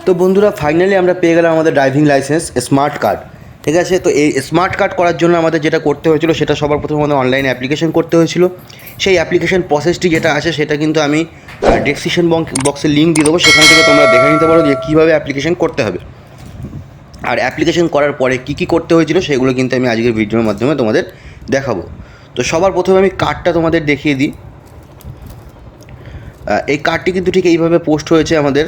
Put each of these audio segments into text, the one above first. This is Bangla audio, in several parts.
তো বন্ধুরা ফাইনালি আমরা পেয়ে গেলাম আমাদের ড্রাইভিং লাইসেন্স স্মার্ট কার্ড। ঠিক আছে, তো এই স্মার্ট কার্ড করার জন্য আমাদের যেটা করতে হয়েছিল সেটা সবার প্রথমে আমাদের অনলাইনে অ্যাপ্লিকেশন করতে হয়েছিল। সেই অ্যাপ্লিকেশন প্রসেসটি যেটা আছে সেটা কিন্তু আমি ডেসক্রিপশন বক্সে লিঙ্ক দিয়ে দেবো, সেখান থেকে তোমরা দেখে নিতে পারো যে কীভাবে অ্যাপ্লিকেশন করতে হবে। আর অ্যাপ্লিকেশন করার পরে কী কী করতে হয়েছিল সেগুলো কিন্তু আমি আজকের ভিডিওর মাধ্যমে তোমাদের দেখাবো। তো সবার প্রথমে আমি কার্ডটা তোমাদের দেখিয়ে দিই। এই কার্ডটি কিন্তু ঠিক এইভাবে পোস্ট হয়েছে আমাদের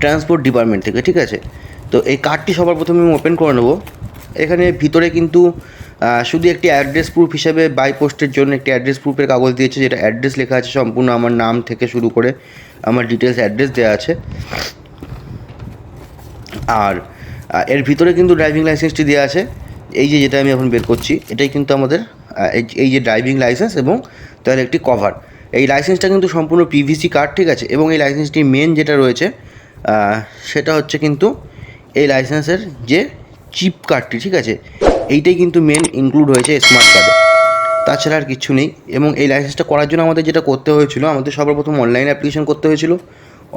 ট্রান্সপোর্ট ডিপার্টমেন্ট থেকে। ঠিক আছে, তো এই কার্ডটি সবার প্রথমে আমি ওপেন করে নেব। এখানে ভিতরে কিন্তু শুধু একটি অ্যাড্রেস প্রুফ হিসাবে বাই পোস্টের জন্য একটি অ্যাড্রেস প্রুফের কাগজ দিয়েছে, যেটা অ্যাড্রেস লেখা আছে সম্পূর্ণ আমার নাম থেকে শুরু করে আমার ডিটেলস অ্যাড্রেস দেওয়া আছে। আর এর ভিতরে কিন্তু ড্রাইভিং লাইসেন্সটি দেওয়া আছে, এই যে যেটা আমি এখন বের করছি এটাই কিন্তু আমাদের এই যে ড্রাইভিং লাইসেন্স এবং তার একটি কভার। এই লাইসেন্সটা কিন্তু সম্পূর্ণ পিভিসি কার্ড। ঠিক আছে, এবং এই লাইসেন্সটি মেন যেটা রয়েছে সেটা হচ্ছে কিন্তু এই লাইসেন্সের যে চিপ কার্ডটি। ঠিক আছে, এইটাই কিন্তু মেন ইনক্লুড হয়েছে স্মার্ট কার্ডে, তাছাড়া আর কিছু নেই। এবং এই লাইসেন্সটা করার জন্য আমাদের যেটা করতে হয়েছিল, আমাদের সর্বপ্রথম অনলাইন অ্যাপ্লিকেশন করতে হয়েছিল।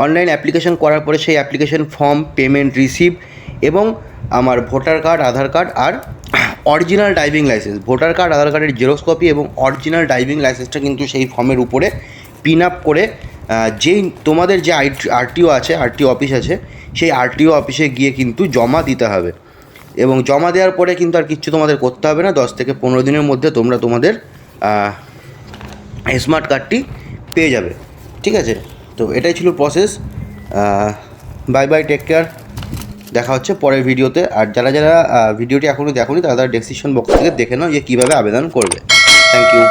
অনলাইন অ্যাপ্লিকেশন করার পরে সেই অ্যাপ্লিকেশন ফর্ম, পেমেন্ট রিসিভ এবং আমার ভোটার কার্ড, আধার কার্ড আর original driving licence, voter card, Aadhaar কার্ডের জেরক্স কপি এবং অরিজিনাল ড্রাইভিং লাইসেন্সটা কিন্তু সেই ফর্মের উপরে পিন আপ করে যেই তোমাদের যে আরটিও আছে, আরটিও অফিস আছে, সেই আরটিও অফিসে গিয়ে কিন্তু জমা দিতে হবে। এবং জমা দেওয়ার পরে কিন্তু আর কিচ্ছু তোমাদের করতে হবে না, 10 থেকে 15 দিনের মধ্যে তোমরা তোমাদের স্মার্ট কার্ডটি পেয়ে যাবে। ঠিক আছে, তো এটাই ছিল process. Bye bye, take care, দেখা হচ্ছে পরের ভিডিওতে। আর যারা যারা ভিডিওটি এখনও দেখোনি তারা ডেসক্রিপশন বক্স থেকে দেখে নাও যে কীভাবে আবেদন করবে। Thank you.